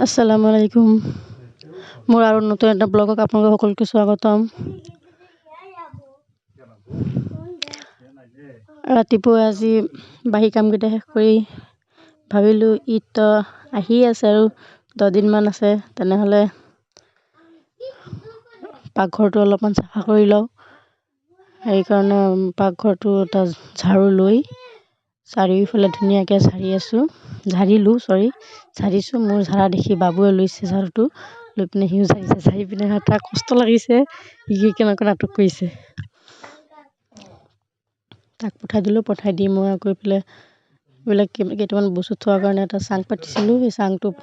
আসসালামু আলাইকুম। মোৰ আৰু নতুন এটা ব্লগক আপোনালোক সকলোকে স্বাগতম। ৰাতিপুৱা আজি বাহি কামকেইটা শেষ কৰি ভাবিলোঁ ঈদ আহি আছে আৰু 10 দিনমান আছে, তেনেহ'লে পাকঘৰটো অলপমান চাফা কৰি লওঁ। সেইকাৰণে পাকঘৰটো এটা ঝাৰু লৈ চাৰিওফালে ধুনীয়াকৈ ঝাৰিছোঁ। মোৰ ঝাৰা দেখি বাবুৱে লৈছে ঝাৰুটো, লৈ পিনে সিও ঝাৰি পিনে তাৰ কষ্ট লাগিছে, সি কেনেকৈ নাটক কৰিছে। তাক পঠাই দি মই আকৌ এইবিলাক কেইটামান বস্তু থোৱাৰ কাৰণে এটা চাং পাতিছিলোঁ। সেই চাংটোত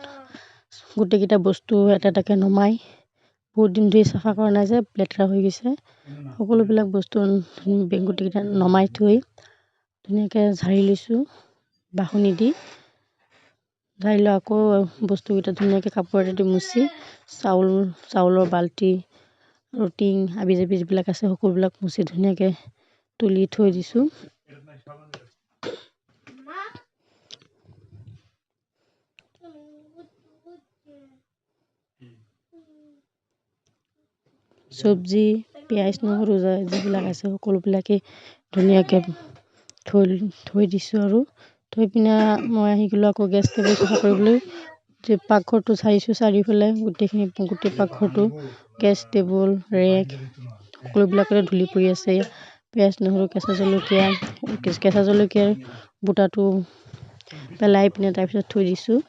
গোটেইকেইটা বস্তু এটা এটাকৈ নমাই, বহুত দিন ধৰি চাফা কৰা নাই যে লেতেৰা হৈ গৈছে, সকলোবিলাক বস্তু গোটেইকেইটা নমাই থৈ ধুনীয়াকৈ ঝাৰি লৈছোঁ বাঢ়নি দি। ঝাৰি লৈ আকৌ বস্তুকেইটা ধুনীয়াকৈ কাপোৰ এটাদি মুচি চাউলৰ বাল্টি আৰু টিং হাবি জাবি যিবিলাক আছে সকলোবিলাক মুচি ধুনীয়াকৈ তুলি থৈ দিছোঁ। চব্জি, পিঁয়াজ, নহৰু যিবিলাক আছে সকলোবিলাকেই ধুনীয়াকৈ থৈ দিছোঁ আৰু থৈ পিনে মই আহি গ'লোঁ আকৌ গেছ টেবুল চাফা কৰিবলৈ। যে পাকঘৰটো ঝাৰিছোঁ চাৰিওফালে গোটেই পাকঘৰটো, গেছ টেবুল, ৰেক সকলোবিলাকতে ধূলি পৰি আছে। পিঁয়াজ, নহৰু, কেঁচা জলকীয়াৰ বুটাটো পেলাই পিনে তাৰপিছত থৈ দিছোঁ।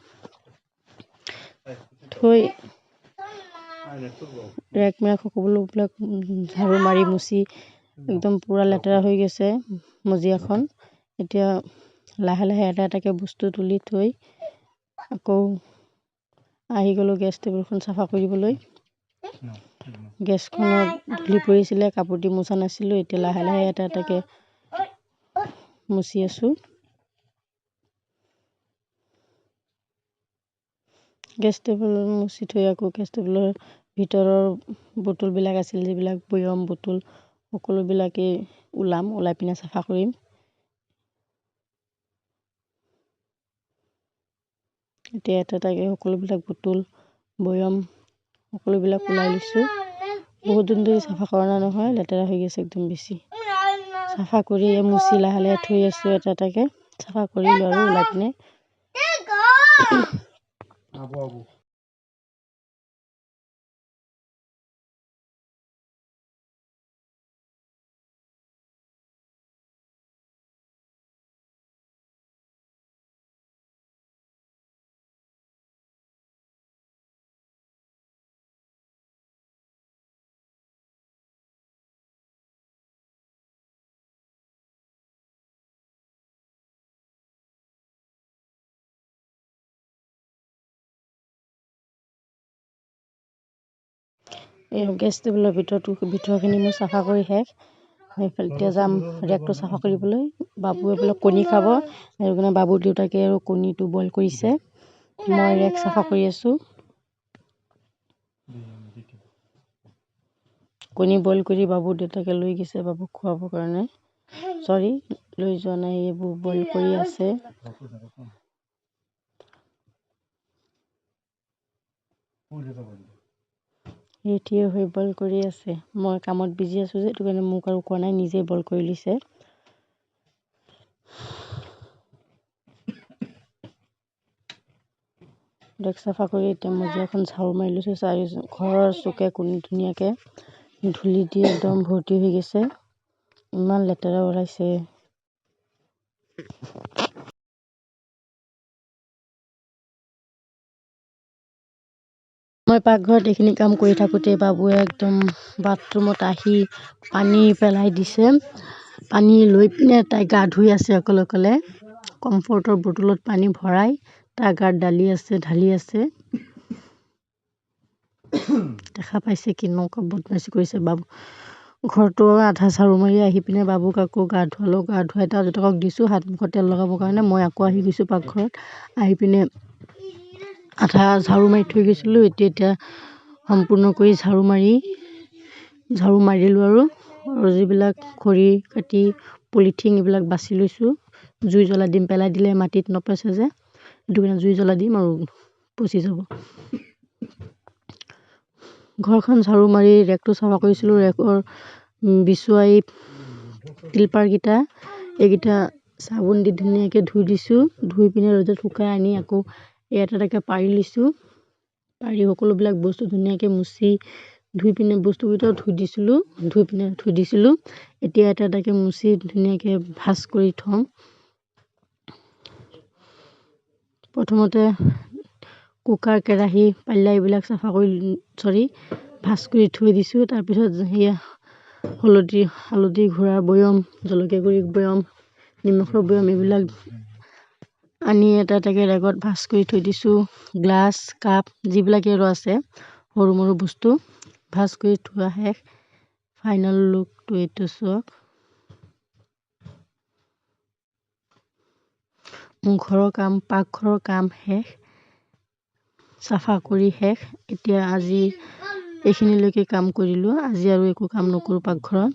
থৈ ৰেক মেক সকলোবিলাক ঝাৰু মাৰি মুচি একদম পূৰা লেতেৰা হৈ গৈছে মজিয়াখন। এতিয়া লাহে লাহে এটা এটাকৈ বস্তু তুলি থৈ আকৌ আহি গ'লোঁ গেছ টেবুলখন চাফা কৰিবলৈ। গেছখনত ধূলি পৰিছিলে, কাপোৰ দি মোচা নাছিলোঁ। এতিয়া লাহে লাহে এটা এটাকৈ মুচি আছোঁ। গেছ টেবুল মুচি থৈ আকৌ গেছ টেবুলৰ ভিতৰৰ বটলবিলাক আছিল, যিবিলাক বৈয়াম বটল সকলোবিলাকেই ওলাই পিনে চাফা কৰিম। এতিয়া এটা এটাকৈ সকলোবিলাক বটল বৈয়াম সকলোবিলাক ওলাই লৈছোঁ। বহুত দিন ধৰি চাফা কৰা নহয়, লেতেৰা হৈ গৈছে একদম বেছি। চাফা কৰি মুচি লাহে লাহে থৈ আছোঁ এটা এটাকৈ চাফা কৰি লৈ আৰু ওলাই পিনে এই গেছ টেবুলৰ ভিতৰখিনি মোৰ চাফা কৰি শেষ। সেইফালে এতিয়া যাম ৰেকটো চাফা কৰিবলৈ। বাবুৱে বোলে কণী খাব, সেইটো কাৰণে বাবুৰ দেউতাকে আৰু কণীটো বইল কৰিছে। মই ৰেক চাফা কৰি আছোঁ। কণী বইল কৰি বাবুৰ দেউতাকে লৈ গৈছে বাবুক খুৱাবৰ কাৰণে। লৈ যোৱা নাই, এইবোৰ বইল কৰি আছে। থিয় হৈ বইল কৰি আছে। মই কামত বিজি আছোঁ যে, সেইটো কাৰণে মোক আৰু কোৱা নাই, নিজেই বইল কৰি লৈছে। ডেক চাফা কৰি এতিয়া মজিয়াখন ঝাৰু মাৰি লৈছোঁ। ঘৰৰ চুকে কোণে ধুনীয়াকৈ ধূলি দি একদম ভৰ্তি হৈ গৈছে, ইমান লেতেৰা ওলাইছে। মই পাকঘৰত এইখিনি কাম কৰি থাকোঁতে বাবুৱে একদম বাথৰুমত আহি পানী পেলাই দিছে। পানী লৈ পিনে তাই গা ধুই আছে অকলে। কমফৰ্টৰ বটলত পানী ভৰাই তাৰ গাত ঢালি আছে। দেখা পাইছে কেনেকুৱা বদমাচি কৰিছে। ঘৰটো আধা ঝাৰু মাৰি আহি পিনে বাবুক আকৌ গা ধুৱাই তাৰ দেউতাকক দিছোঁ হাত মুখত তেল লগাবৰ কাৰণে। মই আকৌ আহি গৈছোঁ পাকঘৰত, আহি পিনে আধা ঝাৰু মাৰি থৈ গৈছিলোঁ। এতিয়া সম্পূৰ্ণ কৰি ঝাৰু মাৰিলোঁ আৰু যিবিলাক খৰি কাটি পলিথিন এইবিলাক বাছি লৈছোঁ। জুই জ্বলাই দিম, পেলাই দিলে মাটিত নপচে যে, সেইটো কাৰণে জুই জ্বলাই দিম আৰু পচি যাব। ঘৰখন ঝাৰু মাৰি ৰেকটো চাফা কৰিছিলোঁ। ৰেকৰ বিচুৱাই টিলপাৰকেইটা এইকেইটা চাবোন দি ধুনীয়াকৈ ধুই দিছোঁ। ধুই পিনে ৰ'দত শুকাই আনি আকৌ এটা এটাকৈ পাৰি লৈছোঁ। পাৰি সকলোবিলাক বস্তু ধুনীয়াকৈ মুচি ধুই পিনে বস্তুকেইটাও থৈ দিছিলোঁ। এতিয়া এটা এটাকৈ মুচি ধুনীয়াকৈ ভাজ কৰি থওঁ। প্ৰথমতে কুকাৰ, কেৰাহী, পাল্লা এইবিলাক ভাজ কৰি থৈ দিছোঁ। তাৰপিছত সেয়া হালধি ঘূৰাৰ বৈয়াম, জলকীয়া গুড়িৰ বৈয়াম, নিমখৰ বৈয়াম এইবিলাক আনি এটা এটাকৈ ৰেকত ভাজ কৰি থৈ দিছোঁ। গ্লাছ, কাপ যিবিলাকে আৰু আছে সৰু মৰু বস্তু ভাজ কৰি থোৱা শেষ। ফাইনেল লুকটো এইটো চাওক। মোৰ ঘৰৰ কাম, পাকঘৰৰ কাম শেষ, চাফা কৰি শেষ। এতিয়া আজি এইখিনিলৈকে কাম কৰিলোঁ। আজি আৰু একো কাম নকৰোঁ পাকঘৰত।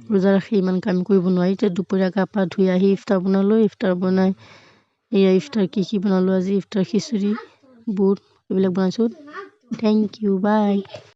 ৰোজা ৰাখি ইমান কাম কৰিব নোৱাৰি। এতিয়া দুপৰীয়া গা পা ধুই আহি ইফতাৰ বনালোঁ। ইফতাৰ বনাই ইফতাৰ কি বনালোঁ আজি? ইফতাৰ খিচিৰি, বুট এইবিলাক বনাইছোঁ। থেংক ইউ, বাই।